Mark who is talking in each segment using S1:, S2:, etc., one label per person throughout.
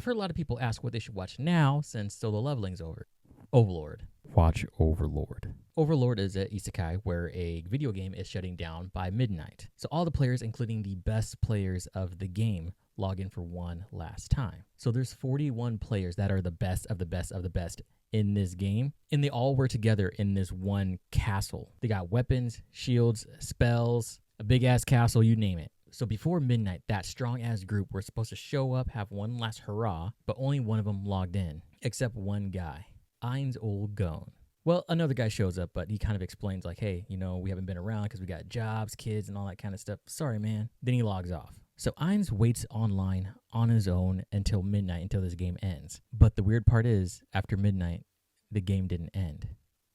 S1: heard a lot of people ask what they should watch now since solo leveling's over. Overlord. Watch Overlord. Overlord is an isekai where a video game is shutting down by midnight. So all the players, including the best players of the game, log in for one last time. So there's 41 players that are the best of the best of the best in this game, and they all were together in this one castle. They got weapons, shields, spells, a big-ass castle, you name it. So before midnight, that strong-ass group were supposed to show up, have one last hurrah, but only one of them logged in, except one guy, Ain's old gone. Well, another guy shows up, but he kind of explains like, hey, you know, we haven't been around because we got jobs, kids, and all that kind of stuff. Sorry, man. Then he logs off. So Ain's waits online on his own until midnight, until this game ends. But the weird part is, after midnight, the game didn't end.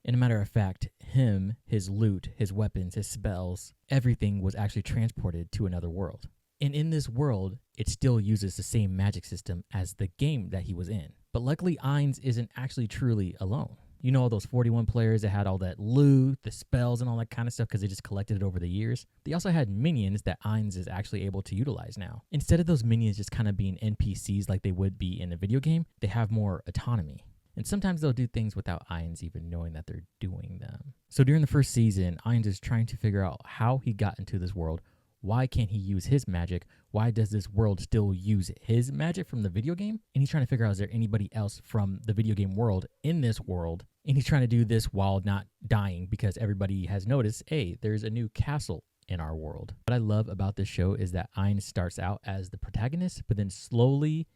S1: And a matter of fact, him, his loot, his weapons, his spells, everything was actually transported to another world. And in this world, it still uses the same magic system as the game that he was in. But luckily, Ain's isn't actually truly alone. You know, all those 41 players that had all that loot, the spells, and all that kind of stuff because they just collected it over the years. They also had minions that Ain's is actually able to utilize now. Instead of those minions just kind of being NPCs like they would be in a video game, they have more autonomy. And sometimes they'll do things without Ain's even knowing that they're doing them. So during the first season, Ain's is trying to figure out how he got into this world. Why can't he use his magic? Why does this world still use his magic from the video game? And he's trying to figure out, is there anybody else from the video game world in this world? And he's trying to do this while not dying because everybody has noticed, hey, there's a new castle in our world. What I love about this show is that Ain starts out as the protagonist, but then slowly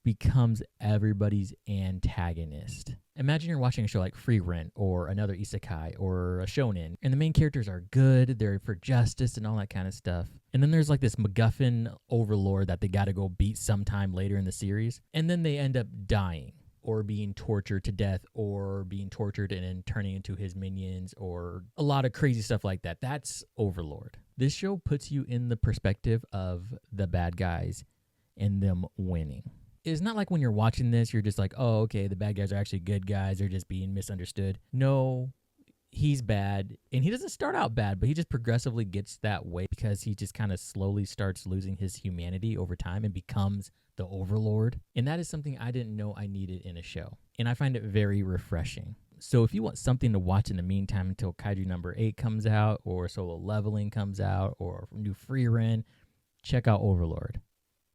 S1: becomes everybody's antagonist. Imagine you're watching a show like Free Rent or another isekai or a shonen, and the main characters are good, they're for justice and all that kind of stuff. And then there's like this MacGuffin overlord that they gotta go beat sometime later in the series, and then they end up dying or being tortured to death or being tortured and then turning into his minions or a lot of crazy stuff like that. That's Overlord. This show puts you in the perspective of the bad guys and them winning. It's not like when you're watching this, you're just like, oh, okay, the bad guys are actually good guys. They're just being misunderstood. No, he's bad. And he doesn't start out bad, but he just progressively gets that way because he just kind of slowly starts losing his humanity over time and becomes the Overlord. And that is something I didn't know I needed in a show. And I find it very refreshing. So if you want something to watch in the meantime until Kaiju number 8 comes out or Solo Leveling comes out or new Free Run, check out Overlord.